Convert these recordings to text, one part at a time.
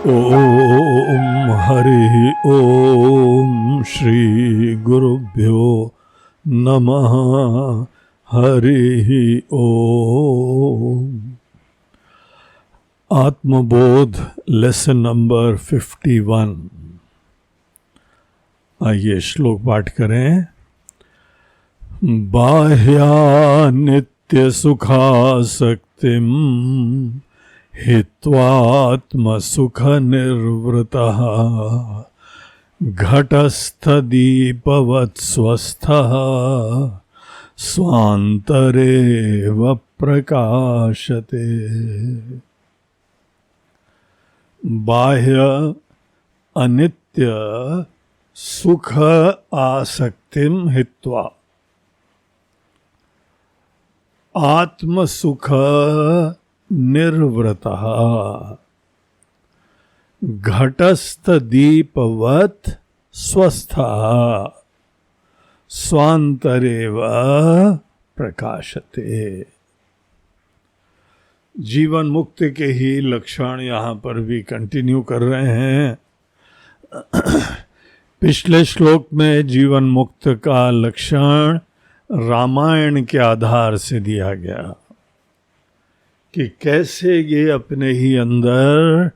ओम हरि ओम श्री गुरुभ्यो नमः। हरि ओम। आत्मबोध lesson number 51। आइए श्लोक पाठ करें। बाह्या नित्य सुखासक्तिम हित्वात्म सुख निर्वृतः घटस्थदीपवत् स्वस्थः स्वान्तरेव प्रकाशते। बाह्य अनित्य सुख आसक्तिम हित्वा आत्म सुख निर्वृतः घटस्थ दीपवत् स्वस्थः स्वान्तरेव प्रकाशते। जीवन मुक्ति के ही लक्षण यहाँ पर भी कंटिन्यू कर रहे हैं। पिछले श्लोक में जीवन मुक्त का लक्षण रामायण के आधार से दिया गया कि कैसे ये अपने ही अंदर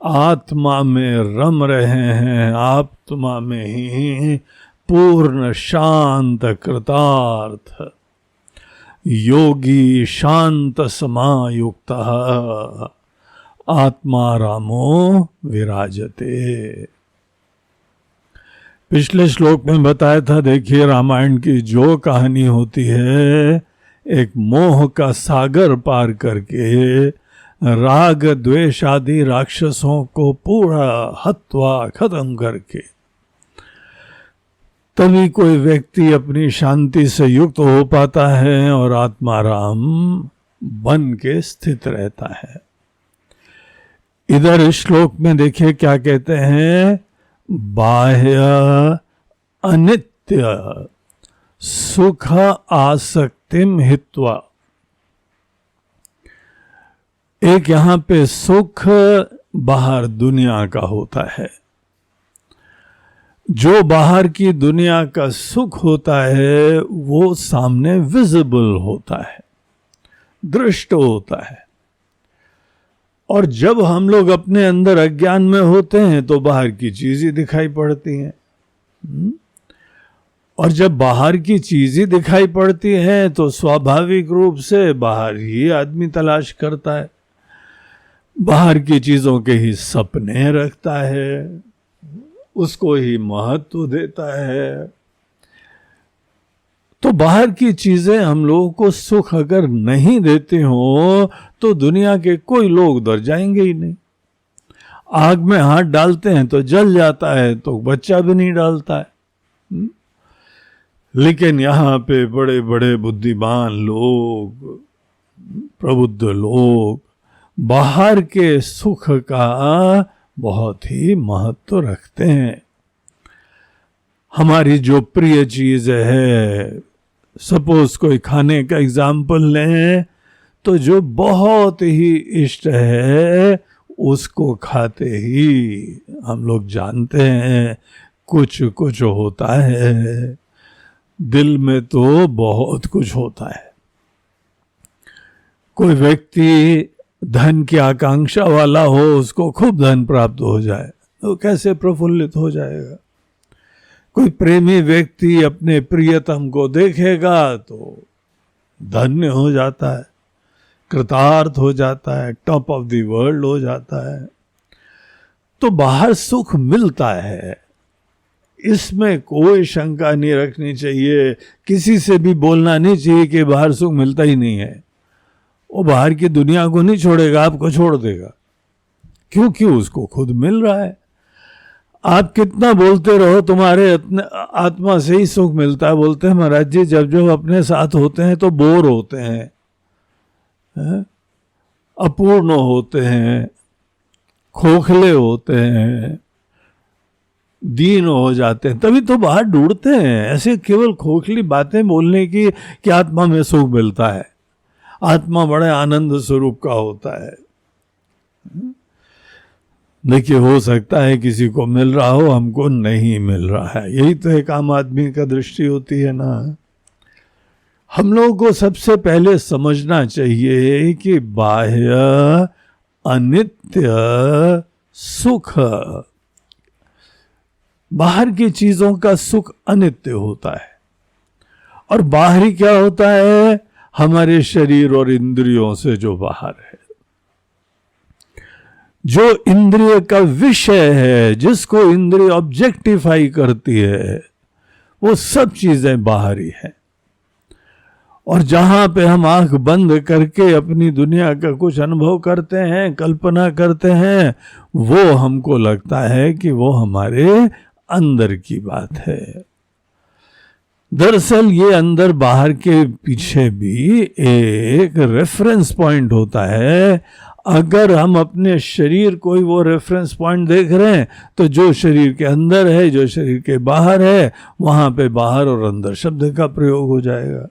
आत्मा में रम रहे हैं, आत्मा में ही पूर्ण शांत कृतार्थ योगी शांत समायुक्त आत्मा रामो विराजते। पिछले श्लोक में बताया था, देखिए रामायण की जो कहानी होती है, एक मोह का सागर पार करके राग द्वेष आदि राक्षसों को पूरा हत्वा खत्म करके तभी कोई व्यक्ति अपनी शांति से युक्त हो पाता है और आत्माराम बन के स्थित रहता है। इधर इस श्लोक में देखिए क्या कहते हैं, बाह्य अनित्य सुख आसक्तिम हित्वा। एक यहां पे सुख बाहर दुनिया का होता है। जो बाहर की दुनिया का सुख होता है वो सामने विजिबल होता है, दृष्ट होता है। और जब हम लोग अपने अंदर अज्ञान में होते हैं तो बाहर की चीजें दिखाई पड़ती हैं। और जब बाहर की चीजें दिखाई पड़ती हैं तो स्वाभाविक रूप से बाहर ही आदमी तलाश करता है, बाहर की चीजों के ही सपने रखता है, उसको ही महत्व देता है। तो बाहर की चीजें हम लोगों को सुख अगर नहीं देती हो तो दुनिया के कोई लोग उधर जाएंगे ही नहीं। आग में हाथ डालते हैं तो जल जाता है, तो बच्चा भी नहीं डालता है। लेकिन यहाँ पे बड़े बड़े बुद्धिमान लोग, प्रबुद्ध लोग बाहर के सुख का बहुत ही महत्व रखते हैं। हमारी जो प्रिय चीज है, सपोज कोई खाने का एग्जाम्पल लें, तो जो बहुत ही इष्ट है उसको खाते ही हम लोग जानते हैं कुछ कुछ होता है। दिल में तो बहुत कुछ होता है। कोई व्यक्ति धन की आकांक्षा वाला हो, उसको खूब धन प्राप्त हो जाए तो कैसे प्रफुल्लित हो जाएगा। कोई प्रेमी व्यक्ति अपने प्रियतम को देखेगा तो धन्य हो जाता है, कृतार्थ हो जाता है, टॉप ऑफ द वर्ल्ड हो जाता है। तो बाहर सुख मिलता है, इसमें कोई शंका नहीं रखनी चाहिए। किसी से भी बोलना नहीं चाहिए कि बाहर सुख मिलता ही नहीं है। वो बाहर की दुनिया को नहीं छोड़ेगा, आपको छोड़ देगा, क्योंकि उसको खुद मिल रहा है। आप कितना बोलते रहो तुम्हारे आत्मा से ही सुख मिलता है। बोलते हैं महाराज जी, जब जब अपने साथ होते हैं तो बोर होते हैं, अपूर्ण होते हैं, खोखले होते हैं, दीन हो जाते हैं, तभी तो बाहर ढूंढते हैं। ऐसे केवल खोखली बातें बोलने की कि आत्मा में सुख मिलता है, आत्मा बड़े आनंद स्वरूप का होता है। देखिए, हो सकता है किसी को मिल रहा हो, हमको नहीं मिल रहा है। यही तो एक आम आदमी का दृष्टि होती है ना। हम लोगों को सबसे पहले समझना चाहिए कि बाह्य अनित्य सुख, बाहर की चीजों का सुख अनित्य होता है, और बाहरी क्या होता है? हमारे शरीर और इंद्रियों से जो बाहर है, जो इंद्रिय का विषय है, जिसको इंद्रिय ऑब्जेक्टिफाई करती है, वो सब चीजें बाहरी हैं। और जहां पे हम आंख बंद करके अपनी दुनिया का कुछ अनुभव करते हैं, कल्पना करते हैं, वो हमको लगता है कि वो हमारे अंदर की बात है। दरअसल ये अंदर बाहर के पीछे भी एक रेफरेंस पॉइंट होता है। अगर हम अपने शरीर को ही वो रेफरेंस पॉइंट देख रहे हैं, तो जो शरीर के अंदर है, जो शरीर के बाहर है, वहां पे बाहर और अंदर शब्द का प्रयोग हो जाएगा।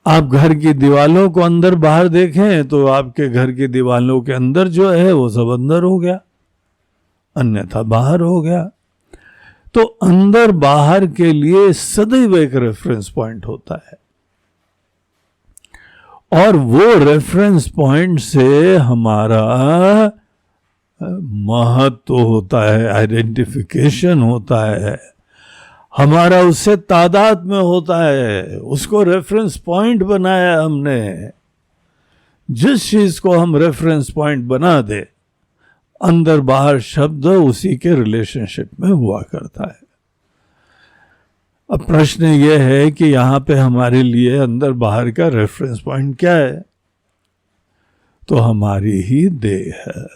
आप घर की दीवालों को अंदर बाहर देखें तो आपके घर की दीवालों के अंदर जो है वो सब अंदर हो गया, अन्यथा बाहर हो गया। तो अंदर बाहर के लिए सदैव एक रेफरेंस पॉइंट होता है, और वो रेफरेंस पॉइंट से हमारा महत्व होता है, आइडेंटिफिकेशन होता है, हमारा उससे तादाद में होता है। उसको रेफरेंस पॉइंट बनाया हमने। जिस चीज को हम रेफरेंस पॉइंट बना दे, अंदर बाहर शब्द उसी के रिलेशनशिप में हुआ करता है। अब प्रश्न यह है कि यहां पे हमारे लिए अंदर बाहर का रेफरेंस पॉइंट क्या है? तो हमारी ही देह है।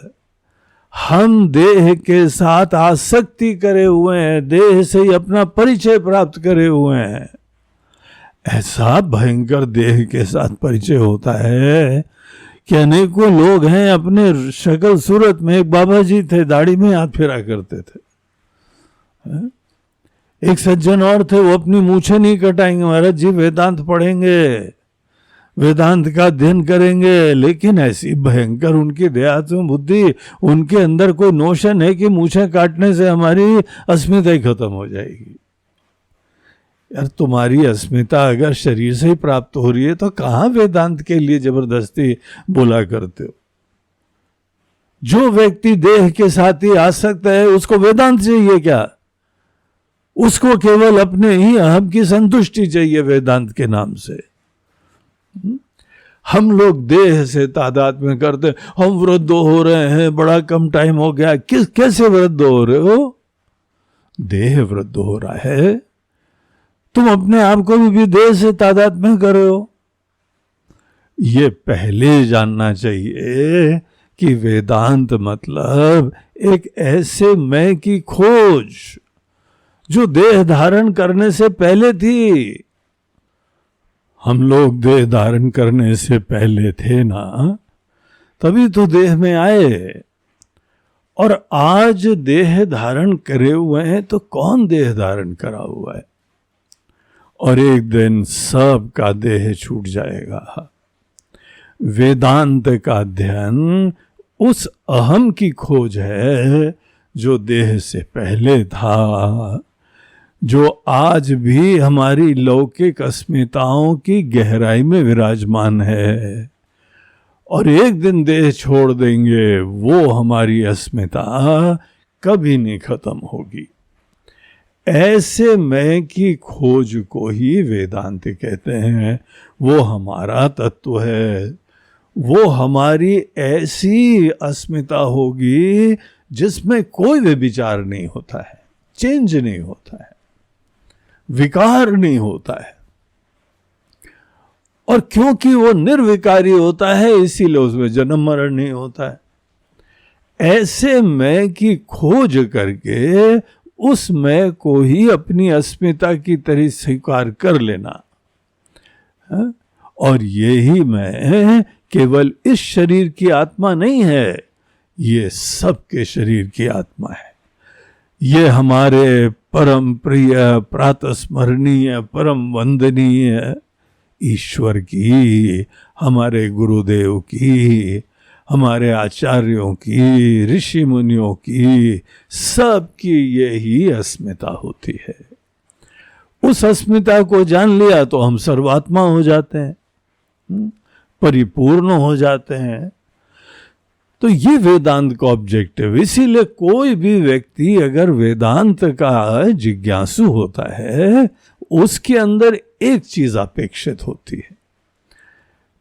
हम देह के साथ आसक्ति करे हुए हैं, देह से ही अपना परिचय प्राप्त करे हुए हैं। ऐसा भयंकर देह के साथ परिचय होता है कि अनेकों लोग हैं, अपने शक्ल सूरत में, एक बाबा जी थे, दाढ़ी में हाथ फेरा करते थे। एक सज्जन और थे, वो अपनी मूछें नहीं कटाएंगे, महाराज जी वेदांत पढ़ेंगे, वेदांत का अध्ययन करेंगे, लेकिन ऐसी भयंकर उनकी देहात्म बुद्धि, उनके अंदर कोई नोशन है कि मूछें काटने से हमारी अस्मिता ही खत्म हो जाएगी। यार, तुम्हारी अस्मिता अगर शरीर से ही प्राप्त हो रही है तो कहां वेदांत के लिए जबरदस्ती बोला करते हो? जो व्यक्ति देह के साथ ही आसक्त है, उसको वेदांत चाहिए क्या? उसको केवल अपने ही अहम की संतुष्टि चाहिए वेदांत के नाम से। हम लोग देह से तादाद में करते, हम वृद्ध हो रहे हैं, बड़ा कम टाइम हो गया। कैसे वृद्ध हो रहे हो? देह वृद्ध हो रहा है, तुम अपने आप को भी देह से तादाद में कर रहे हो। ये पहले जानना चाहिए कि वेदांत मतलब एक ऐसे मैं की खोज जो देह धारण करने से पहले थी। हम लोग देह धारण करने से पहले थे ना, तभी तो देह में आए। और आज देह धारण करे हुए हैं तो कौन देह धारण करा हुआ है? और एक दिन सब का देह छूट जाएगा। वेदांत का अध्ययन उस अहम की खोज है जो देह से पहले था, जो आज भी हमारी लौकिक अस्मिताओं की गहराई में विराजमान है। और एक दिन देह छोड़ देंगे, वो हमारी अस्मिता कभी नहीं खत्म होगी। ऐसे मैं की खोज को ही वेदांत कहते हैं। वो हमारा तत्व है, वो हमारी ऐसी अस्मिता होगी जिसमें कोई भी विचार नहीं होता है, चेंज नहीं होता है, विकार नहीं होता है। और क्योंकि वो निर्विकारी होता है, इसीलिए उसमें जन्म मरण नहीं होता है। ऐसे मैं की खोज करके उस मैं को ही अपनी अस्मिता की तरह स्वीकार कर लेना, और यही मैं केवल इस शरीर की आत्मा नहीं है, ये सबके शरीर की आत्मा है। ये हमारे परम प्रिय, प्रातस्मरणीय, परम वंदनीय ईश्वर की, हमारे गुरुदेव की, हमारे आचार्यों की, ऋषि मुनियों की, सबकी यही अस्मिता होती है। उस अस्मिता को जान लिया तो हम सर्वात्मा हो जाते हैं, परिपूर्ण हो जाते हैं। तो ये वेदांत का ऑब्जेक्टिव। इसीलिए कोई भी व्यक्ति अगर वेदांत का जिज्ञासु होता है, उसके अंदर एक चीज अपेक्षित होती है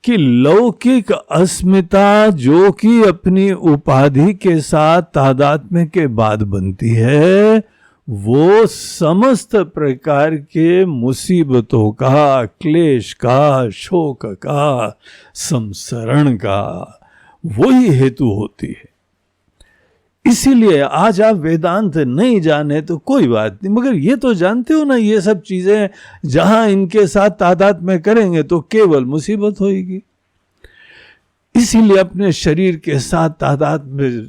कि लौकिक अस्मिता जो कि अपनी उपाधि के साथ तादात्म्य के बाद बनती है, वो समस्त प्रकार के मुसीबतों का, क्लेश का, शोक का, संसरण का वही हेतु होती है। इसीलिए आज आप वेदांत नहीं जाने तो कोई बात नहीं, मगर ये तो जानते हो ना, ये सब चीजें जहां इनके साथ तादाद में करेंगे तो केवल मुसीबत होगी। इसीलिए अपने शरीर के साथ तादाद में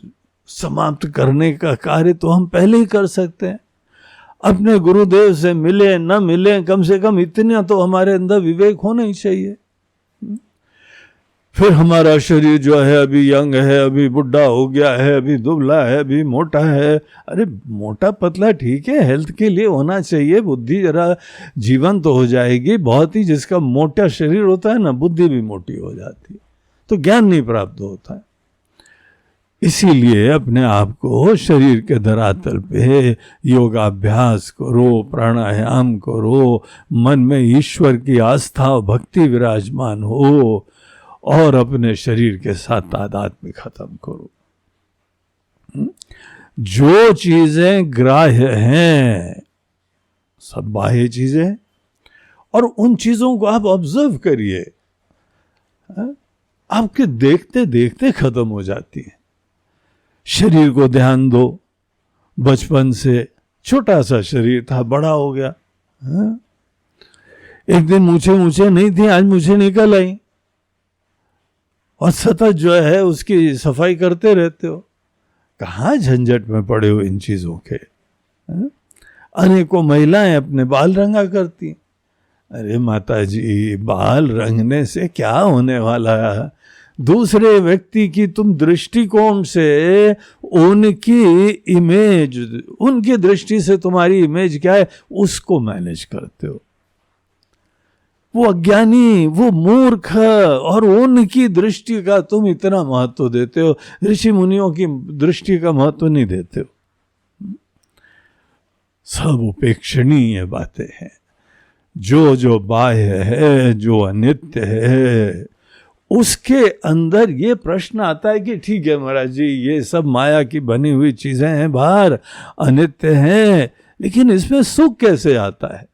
समाप्त करने का कार्य तो हम पहले ही कर सकते हैं। अपने गुरुदेव से मिले न मिले, कम से कम इतना तो हमारे अंदर विवेक होना ही चाहिए। फिर हमारा शरीर जो है अभी यंग है, अभी बुढ़ा हो गया है, अभी दुबला है, अभी मोटा है। अरे मोटा पतला ठीक है, हेल्थ के लिए होना चाहिए, बुद्धि जरा जीवन तो हो जाएगी। बहुत ही जिसका मोटा शरीर होता है ना, बुद्धि भी मोटी हो जाती है, तो ज्ञान नहीं प्राप्त होता है। इसीलिए अपने आप को शरीर के धरातल पे योगाभ्यास करो, प्राणायाम करो, मन में ईश्वर की आस्था और भक्ति विराजमान हो और अपने शरीर के साथ तादाद में खत्म करो। जो चीजें ग्राह्य हैं सब बाह्य चीजें, और उन चीजों को आप ऑब्जर्व करिए, आपके देखते देखते खत्म हो जाती है। शरीर को ध्यान दो, बचपन से छोटा सा शरीर था, बड़ा हो गया। एक दिन मूछें मूछें नहीं थी, आज मूछें निकल आई और सतत जो है उसकी सफाई करते रहते हो। कहाँ झंझट में पड़े हो इन चीजों के। अनेकों महिलाएं अपने बाल रंगा करती। अरे माता जी, बाल रंगने से क्या होने वाला है? दूसरे व्यक्ति की तुम दृष्टिकोण से उनकी इमेज, उनकी दृष्टि से तुम्हारी इमेज क्या है, उसको मैनेज करते हो। वो अज्ञानी, वो मूर्ख, और उनकी दृष्टि का तुम इतना महत्व देते हो, ऋषि मुनियों की दृष्टि का महत्व नहीं देते हो। सब उपेक्षणीय बातें हैं। जो जो बाह्य है, जो अनित्य है, उसके अंदर ये प्रश्न आता है कि ठीक है महाराज जी, ये सब माया की बनी हुई चीजें हैं, बाहर अनित्य हैं, लेकिन इसमें सुख कैसे आता है?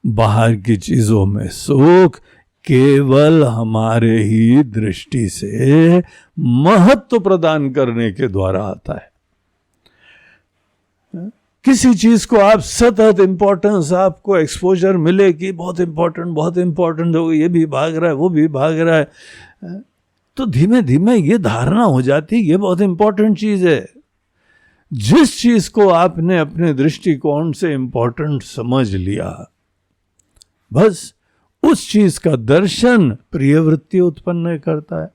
बाहर की चीजों में सुख केवल हमारे ही दृष्टि से महत्व प्रदान करने के द्वारा आता है। किसी चीज को आप सतत इंपॉर्टेंस, आपको एक्सपोजर मिले कि बहुत इंपॉर्टेंट हो, ये भी भाग रहा है, वो भी भाग रहा है, तो धीमे धीमे ये धारणा हो जाती है ये बहुत इंपॉर्टेंट चीज है। जिस चीज को आपने अपने दृष्टिकोण से इंपॉर्टेंट समझ लिया, बस उस चीज का दर्शन प्रिय वृत्ति उत्पन्न करता है,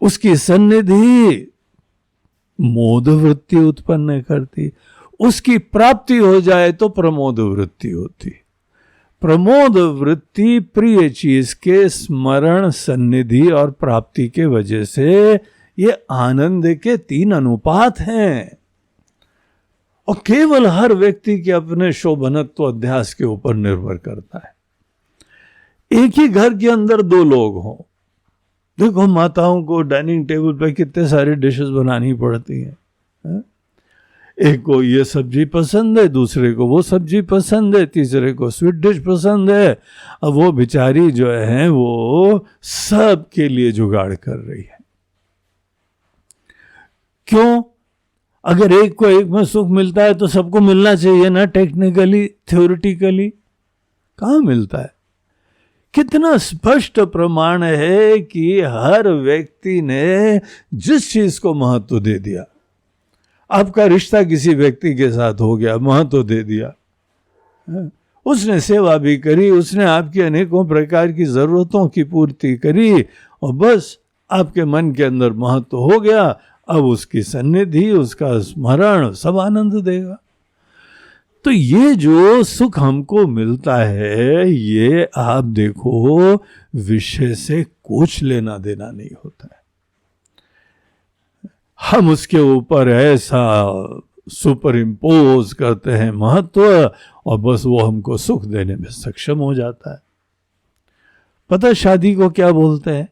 उसकी सन्निधि मोद वृत्ति उत्पन्न करती, उसकी प्राप्ति हो जाए तो प्रमोद वृत्ति होती। प्रमोद वृत्ति प्रिय चीज के स्मरण, सन्निधि और प्राप्ति के वजह से ये आनंद के 3 अनुपात हैं, और केवल हर व्यक्ति के अपने शोभनत्व अध्यास के ऊपर निर्भर करता है। एक ही घर के अंदर 2 लोग हों, देखो माताओं को डाइनिंग टेबल पर कितने सारे डिशेस बनानी पड़ती हैं। एक को ये सब्जी पसंद है, दूसरे को वो सब्जी पसंद है, तीसरे को स्वीट डिश पसंद है। अब वो बेचारी जो है वो सब के लिए जुगाड़ कर रही है। क्यों? अगर एक को एक में सुख मिलता है तो सबको मिलना चाहिए ना, टेक्निकली, थ्योरेटिकली कहाँ मिलता है? कितना स्पष्ट प्रमाण है कि हर व्यक्ति ने जिस चीज को महत्व दे दिया, आपका रिश्ता किसी व्यक्ति के साथ हो गया, महत्व दे दिया, उसने सेवा भी करी, उसने आपकी अनेकों प्रकार की जरूरतों की पूर्ति करी, और बस आपके मन के अंदर महत्व हो गया, अब उसकी सन्निधि, उसका स्मरण सब आनंद देगा। तो ये जो सुख हमको मिलता है, ये आप देखो विषय से कुछ लेना देना नहीं होता है। हम उसके ऊपर ऐसा सुपर इम्पोज करते हैं महत्व, और बस वो हमको सुख देने में सक्षम हो जाता है। पता शादी को क्या बोलते हैं?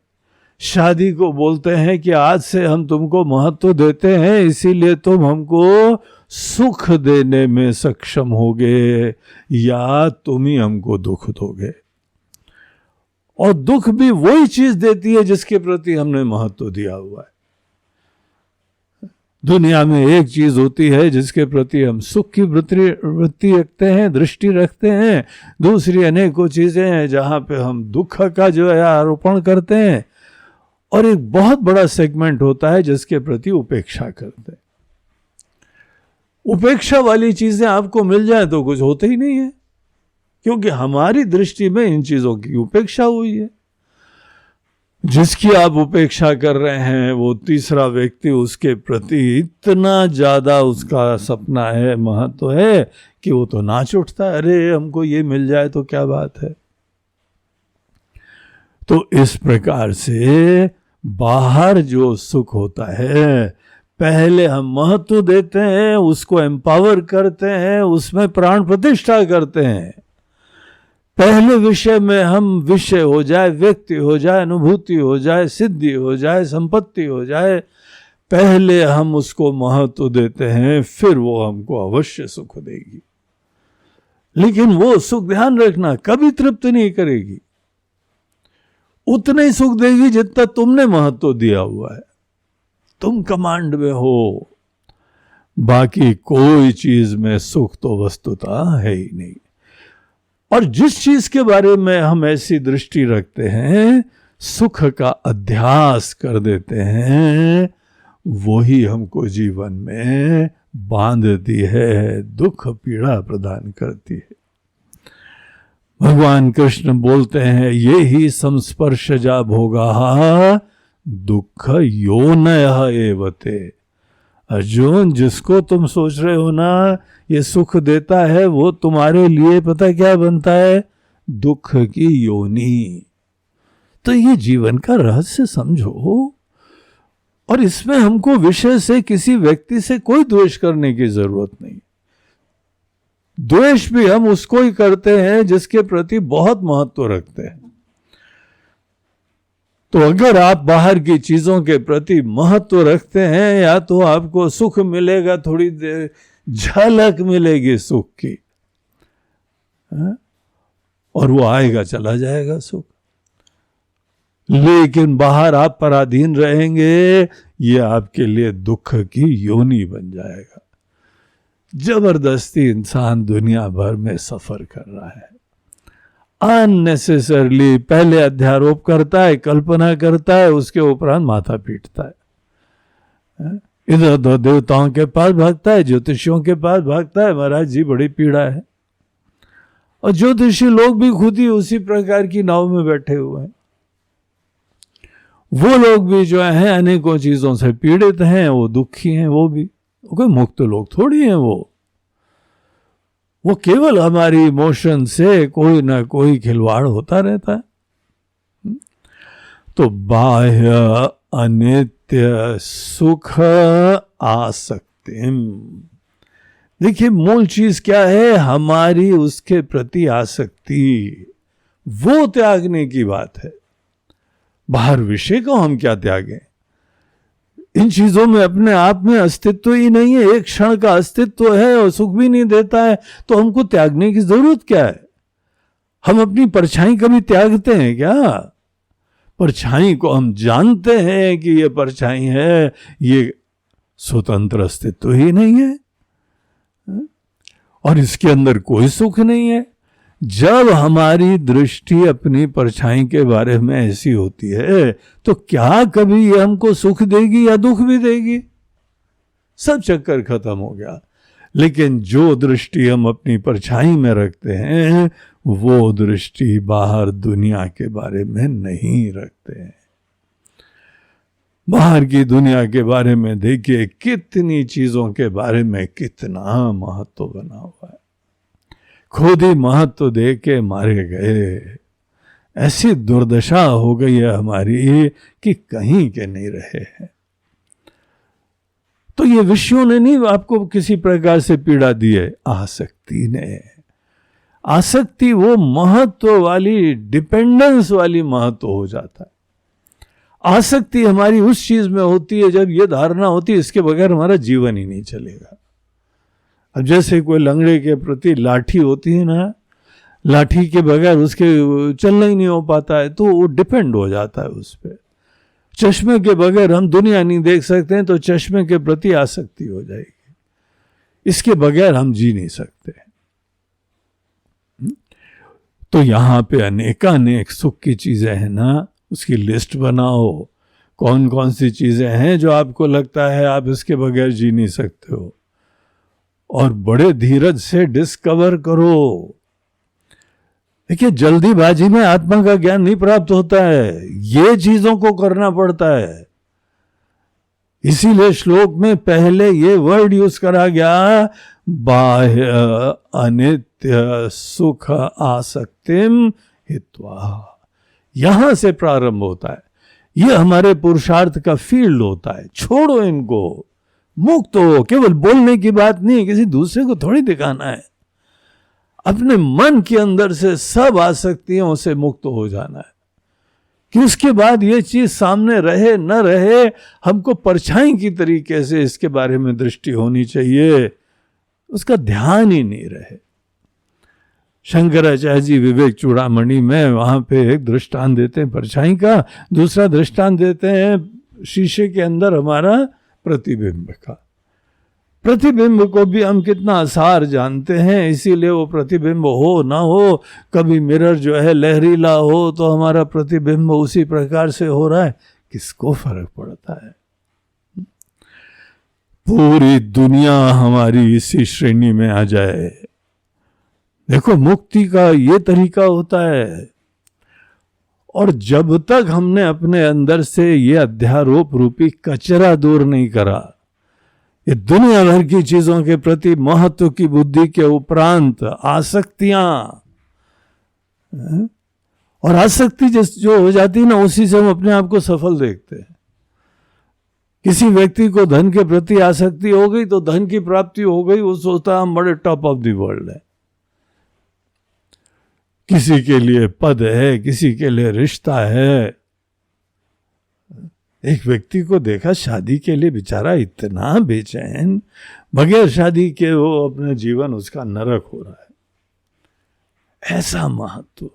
शादी को बोलते हैं कि आज से हम तुमको महत्व देते हैं, इसीलिए तुम हमको सुख देने में सक्षम होगे, या तुम ही हमको दुख दोगे। और दुख भी वही चीज देती है जिसके प्रति हमने महत्व दिया हुआ है। दुनिया में एक चीज होती है जिसके प्रति हम सुख की वृत्ति रखते हैं, दृष्टि रखते हैं, दूसरी अनेकों चीजें हैं जहां पे हम दुख का जो है आरोपण करते हैं, और एक बहुत बड़ा सेगमेंट होता है जिसके प्रति उपेक्षा करते हैं। उपेक्षा वाली चीजें आपको मिल जाए तो कुछ होते ही नहीं है, क्योंकि हमारी दृष्टि में इन चीजों की उपेक्षा हुई है। जिसकी आप उपेक्षा कर रहे हैं वो तीसरा व्यक्ति उसके प्रति इतना ज्यादा उसका सपना है, महत्व है, कि वो तो नाच उठता है, अरे हमको ये मिल जाए तो क्या बात है। तो इस प्रकार से बाहर जो सुख होता है, पहले हम महत्व देते हैं, उसको एम्पावर करते हैं, उसमें प्राण प्रतिष्ठा करते हैं। पहले विषय में हम विषय हो जाए, व्यक्ति हो जाए, अनुभूति हो जाए, सिद्धि हो जाए, संपत्ति हो जाए, पहले हम उसको महत्व देते हैं, फिर वो हमको अवश्य सुख देगी। लेकिन वो सुख, ध्यान रखना, कभी तृप्त नहीं करेगी। उतना ही सुख देगी जितना तुमने महत्व दिया हुआ है, तुम कमांड में हो। बाकी कोई चीज में सुख तो वस्तुतः है ही नहीं। और जिस चीज के बारे में हम ऐसी दृष्टि रखते हैं, सुख का अध्यास कर देते हैं, वही हमको जीवन में बांधती है, दुख पीड़ा प्रदान करती है। भगवान कृष्ण बोलते हैं, ये ही संस्पर्शजा भोगा दुख योनयः एवते। अर्जुन, जिसको तुम सोच रहे हो ना ये सुख देता है, वो तुम्हारे लिए पता क्या बनता है? दुख की योनि। तो ये जीवन का रहस्य समझो, और इसमें हमको विषय से, किसी व्यक्ति से कोई द्वेष करने की जरूरत नहीं। द्वेष भी हम उसको ही करते हैं जिसके प्रति बहुत महत्व रखते हैं। तो अगर आप बाहर की चीजों के प्रति महत्व रखते हैं, या तो आपको सुख मिलेगा, थोड़ी देर झलक मिलेगी सुख की, और वो आएगा चला जाएगा सुख। लेकिन बाहर आप पराधीन रहेंगे, ये आपके लिए दुख की योनि बन जाएगा। जबरदस्ती इंसान दुनिया भर में सफर कर रहा है, अननेसेसरली पहले अध्यारोप करता है, कल्पना करता है, उसके उपरांत माथा पीटता है। इधर उधर देवताओं के पास भागता है, ज्योतिषियों के पास भागता है, महाराज जी बड़ी पीड़ा है। और ज्योतिषी लोग भी खुद ही उसी प्रकार की नाव में बैठे हुए हैं। वो लोग भी जो है अनेकों चीजों से पीड़ित हैं, वो दुखी हैं, वो भी कोई मुक्त लोग थोड़ी हैं। वो केवल हमारी इमोशन से कोई ना कोई खिलवाड़ होता रहता है। तो बाह्य अनित्य सुख आसक्तिम, देखिए मूल चीज क्या है? हमारी उसके प्रति आसक्ति, वो त्यागने की बात है। बाहर विषय को हम क्या त्यागें? इन चीजों में अपने आप में अस्तित्व ही नहीं है, एक क्षण का अस्तित्व है और सुख भी नहीं देता है, तो हमको त्यागने की जरूरत क्या है? हम अपनी परछाई कभी त्यागते हैं क्या? परछाई को हम जानते हैं कि ये परछाई है, ये स्वतंत्र अस्तित्व ही नहीं है, और इसके अंदर कोई सुख नहीं है। जब हमारी दृष्टि अपनी परछाई के बारे में ऐसी होती है, तो क्या कभी ये हमको सुख देगी या दुख भी देगी? सब चक्कर खत्म हो गया। लेकिन जो दृष्टि हम अपनी परछाई में रखते हैं, वो दृष्टि बाहर दुनिया के बारे में नहीं रखते हैं। बाहर की दुनिया के बारे में देखिए, कितनी चीजों के बारे में कितना महत्व बना हुआ है। खुद ही महत्व दे के मारे गए। ऐसी दुर्दशा हो गई है हमारी कि कहीं के नहीं रहे हैं। तो ये विषयों ने नहीं आपको किसी प्रकार से पीड़ा दी है, आसक्ति ने। आसक्ति वो महत्व वाली, डिपेंडेंस वाली महत्व हो जाता है। आसक्ति हमारी उस चीज में होती है जब ये धारणा होती है इसके बगैर हमारा जीवन ही नहीं चलेगा। अब जैसे कोई लंगड़े के प्रति लाठी होती है ना, लाठी के बगैर उसके चलना ही नहीं हो पाता है, तो वो डिपेंड हो जाता है उस पर। चश्मे के बगैर हम दुनिया नहीं देख सकते हैं, तो चश्मे के प्रति आसक्ति हो जाएगी। इसके बगैर हम जी नहीं सकते। तो यहां पे अनेकानेक सुख की चीजें हैं ना, उसकी लिस्ट बनाओ। कौन कौन सी चीजें हैं जो आपको लगता है आप इसके बगैर जी नहीं सकते हो, और बड़े धीरज से डिस्कवर करो। देखिए, जल्दीबाजी में आत्मा का ज्ञान नहीं प्राप्त होता है, ये चीजों को करना पड़ता है। इसीलिए श्लोक में पहले ये वर्ड यूज करा गया, बाह्य अनित्य सुख आसक्तिम हित्वा। यहां से प्रारंभ होता है। ये हमारे पुरुषार्थ का फील्ड होता है। छोड़ो इनको, मुक्त हो। केवल बोलने की बात नहीं, किसी दूसरे को थोड़ी दिखाना है। अपने मन के अंदर से सब आसक्तियों से मुक्त हो जाना है, कि उसके बाद ये चीज सामने रहे न रहे, हमको परछाई की तरीके से इसके बारे में दृष्टि होनी चाहिए, उसका ध्यान ही नहीं रहे। शंकराचार्य जी विवेक चूड़ामणि में वहां पे एक दृष्टांत देते हैं परछाई का, दूसरा दृष्टांत देते हैं शीशे के अंदर हमारा प्रतिबिंब का। प्रतिबिंब को भी हम कितना असार जानते हैं, इसीलिए वो प्रतिबिंब हो ना हो, कभी मिरर जो है लहरीला हो तो हमारा प्रतिबिंब उसी प्रकार से हो रहा है, किसको फर्क पड़ता है। पूरी दुनिया हमारी इसी श्रेणी में आ जाए। देखो, मुक्ति का ये तरीका होता है। और जब तक हमने अपने अंदर से ये अध्यारोप रूपी कचरा दूर नहीं करा, ये दुनिया भर की चीजों के प्रति महत्व की बुद्धि के उपरांत आसक्तियां, और आसक्ति जो हो जाती है ना, उसी से हम अपने आप को सफल देखते हैं। किसी व्यक्ति को धन के प्रति आसक्ति हो गई तो धन की प्राप्ति हो गई, वो सोचता हम बड़े टॉप ऑफ द वर्ल्ड है। किसी के लिए पद है, किसी के लिए रिश्ता है। एक व्यक्ति को देखा शादी के लिए, बेचारा इतना बेचैन, बगैर शादी के वो अपना जीवन उसका नरक हो रहा है। ऐसा महत्व,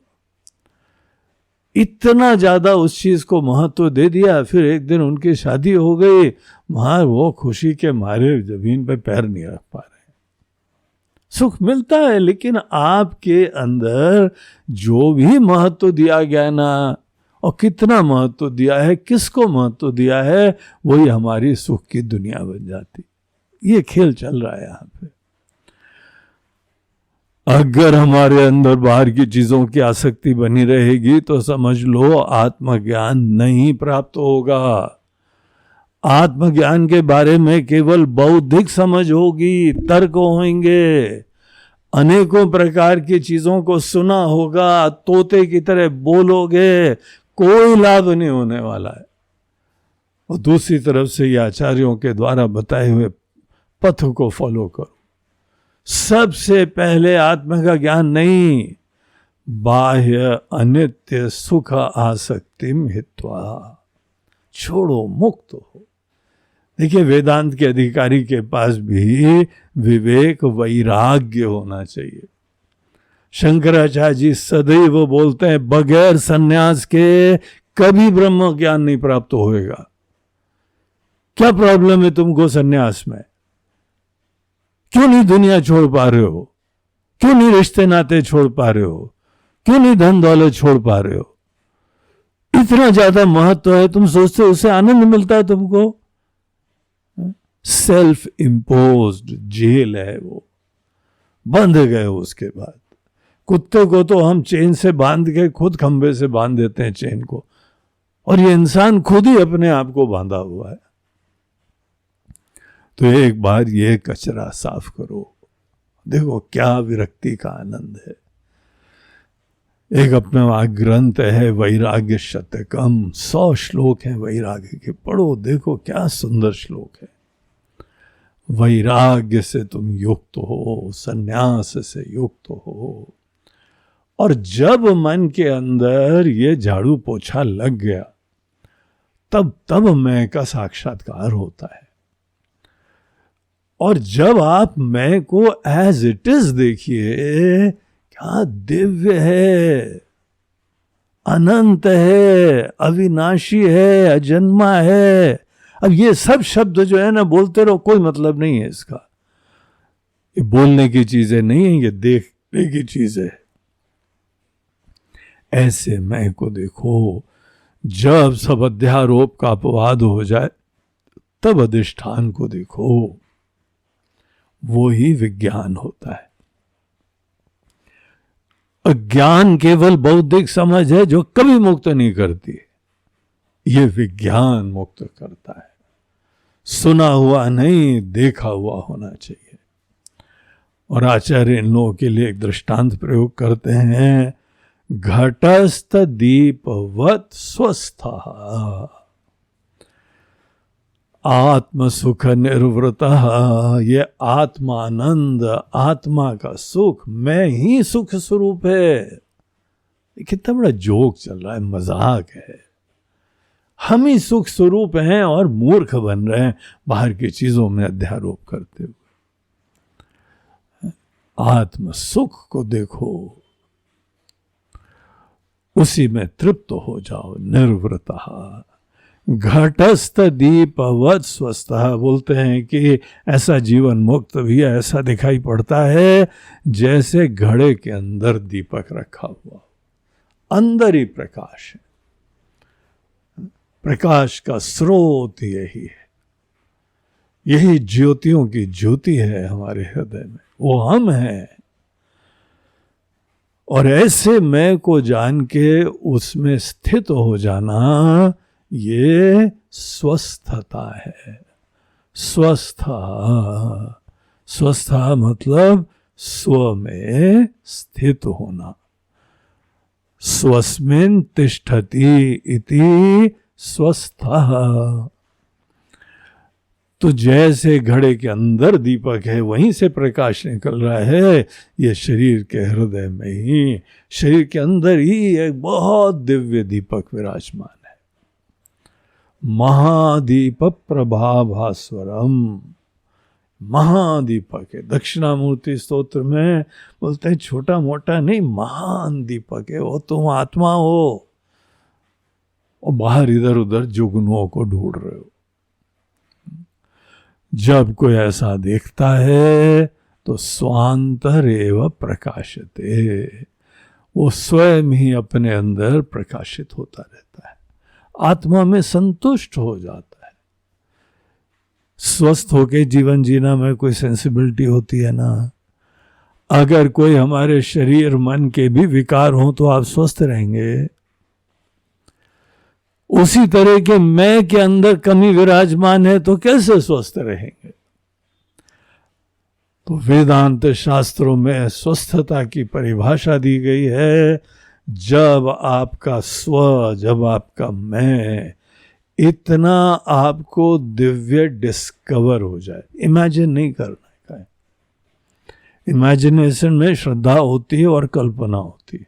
इतना ज्यादा उस चीज को महत्व दे दिया। फिर एक दिन उनकी शादी हो गई, वहां वो खुशी के मारे जमीन पे पैर नहीं रख पा रहे। सुख मिलता है, लेकिन आपके अंदर जो भी महत्व दिया गया ना, और कितना महत्व दिया है, किसको महत्व दिया है, वही हमारी सुख की दुनिया बन जाती। ये खेल चल रहा है यहां पे। अगर हमारे अंदर बाहर की चीजों की आसक्ति बनी रहेगी तो समझ लो आत्मज्ञान नहीं प्राप्त होगा। आत्मज्ञान के बारे में केवल बौद्धिक समझ होगी, तर्क होंगे, अनेकों प्रकार की चीजों को सुना होगा, तोते की तरह बोलोगे, कोई लाभ नहीं होने वाला है। और दूसरी तरफ से ये आचार्यों के द्वारा बताए हुए पथ को फॉलो करो। सबसे पहले आत्मा का ज्ञान नहीं, बाह्य अनित्य सुख आसक्तिम हित्वा, छोड़ो, मुक्त हो। देखिए, वेदांत के अधिकारी के पास भी विवेक वैराग्य होना चाहिए। शंकराचार्य जी सदैव बोलते हैं, बगैर सन्यास के कभी ब्रह्म ज्ञान नहीं प्राप्त होएगा। क्या प्रॉब्लम है तुमको सन्यास में? क्यों नहीं दुनिया छोड़ पा रहे हो? क्यों नहीं रिश्ते नाते छोड़ पा रहे हो? क्यों नहीं धन दौलत छोड़ पा रहे हो? इतना ज्यादा महत्व है, तुम सोचते हो उससे आनंद मिलता है तुमको? सेल्फ इम्पोज्ड जेल है वो, बंध गए हो। उसके बाद कुत्ते को तो हम चेन से बांध के खुद खंबे से बांध देते हैं चेन को, और ये इंसान खुद ही अपने आप को बांधा हुआ है। तो एक बार ये कचरा साफ करो, देखो क्या विरक्ति का आनंद है। एक अपने वहां ग्रंथ है वैराग्य शतकम, 100 श्लोक हैं वैराग्य के, पढ़ो देखो क्या सुंदर श्लोक है। वैराग्य से तुम युक्त हो, संन्यास से युक्त हो। और जब मन के अंदर ये झाड़ू पोछा लग गया, तब मैं का साक्षात्कार होता है। और जब आप मैं को एज इट इज देखिए, क्या दिव्य है, अनंत है, अविनाशी है, अजन्मा है। अब ये सब शब्द जो है ना, बोलते रहो, कोई मतलब नहीं है इसका। ये बोलने की चीजें नहीं है, ये देखने की चीज है। ऐसे मैं को देखो, जब सब अध्यारोप का अपवाद हो जाए, तब अधिष्ठान को देखो, वो ही विज्ञान होता है। अज्ञान केवल बौद्धिक समझ है जो कभी मुक्त नहीं करती, ये विज्ञान मुक्त करता है। सुना हुआ नहीं, देखा हुआ होना चाहिए। और आचार्य इन लोगों के लिए एक दृष्टांत प्रयोग करते हैं, घटस्थ दीपवत स्वस्थः आत्म सुख निर्वृतः। ये आत्मानंद, आत्मा का सुख, मैं ही सुख स्वरूप है। कितना बड़ा जोक चल रहा है, मजाक है। हम ही सुख स्वरूप हैं और मूर्ख बन रहे हैं बाहर की चीजों में अध्यारोप करते हुए। आत्म सुख को देखो, उसी में तृप्त हो जाओ। निर्वृतः घटस्थ दीपवत स्वस्थः, बोलते हैं कि ऐसा जीवन मुक्त भी ऐसा दिखाई पड़ता है जैसे घड़े के अंदर दीपक रखा हुआ, अंदर ही प्रकाश है। प्रकाश का स्रोत यही है, यही ज्योतियों की ज्योति है हमारे हृदय में, वो हम हैं। और ऐसे मैं को जान के उसमें स्थित हो जाना, ये स्वस्थता है। स्वस्था मतलब स्व में स्थित होना। स्वस्मिन् तिष्ठति इति स्वस्थः। तो जैसे घड़े के अंदर दीपक है, वहीं से प्रकाश निकल रहा है, ये शरीर के हृदय में ही, शरीर के अंदर ही एक बहुत दिव्य दीपक विराजमान है। महादीप प्रभाभास्वरम, महादीपक है। दक्षिणामूर्ति स्तोत्र में बोलते हैं छोटा मोटा नहीं, महान दीपक है वो। तुम आत्मा हो और बाहर इधर उधर जुगनुओं को ढूंढ रहे हो। जब कोई ऐसा देखता है तो स्वांतरेव प्रकाशते, वो स्वयं ही अपने अंदर प्रकाशित होता रहता है, आत्मा में संतुष्ट हो जाता है। स्वस्थ होके जीवन जीना में कोई सेंसिबिलिटी होती है ना। अगर कोई हमारे शरीर मन के भी विकार हो तो आप स्वस्थ रहेंगे। उसी तरह के मैं के अंदर कमी विराजमान है तो कैसे स्वस्थ रहेंगे। तो वेदांत शास्त्रों में स्वस्थता की परिभाषा दी गई है, जब आपका स्व, जब आपका मैं इतना आपको दिव्य डिस्कवर हो जाए। इमेजिन नहीं करना है, इमेजिनेशन में श्रद्धा होती है और कल्पना होती है,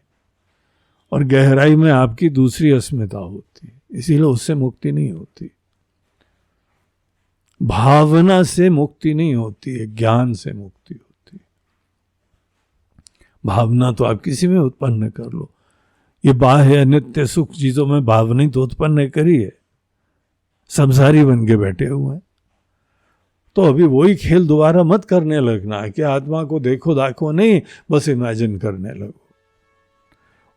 और गहराई में आपकी दूसरी अस्मिता होती है, इसीलिए उससे मुक्ति नहीं होती। भावना से मुक्ति नहीं होती है, ज्ञान से मुक्ति होती है। भावना तो आप किसी में उत्पन्न कर लो, ये बाह्य नित्य सुख चीजों में भावना तो उत्पन्न करी है, संसारी बन के बैठे हुए हैं। तो अभी वही खेल दोबारा मत करने लगना है कि आत्मा को देखो दाखो नहीं, बस इमेजिन करने लगो।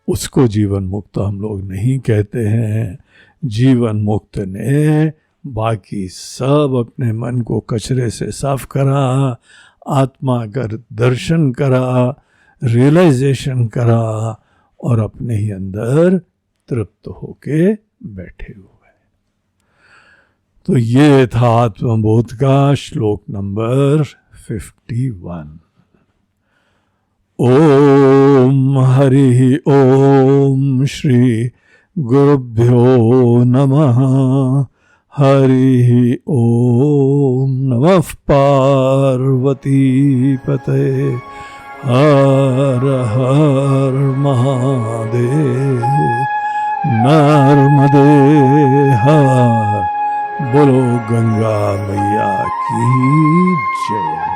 उसको जीवन मुक्त हम लोग नहीं कहते हैं। जीवन मुक्त ने बाकी सब अपने मन को कचरे से साफ करा, आत्मा का दर्शन करा, रियलाइजेशन करा, और अपने ही अंदर तृप्त होके बैठे हुए। तो ये था आत्मबोध का श्लोक नंबर 51। ओम हरि ओम श्री गुरुभ्यो नमः। हरि ओम नमः पार्वती पते। हर हर महादेव। नर्मदे हर। बोलो गंगा मैया की जय।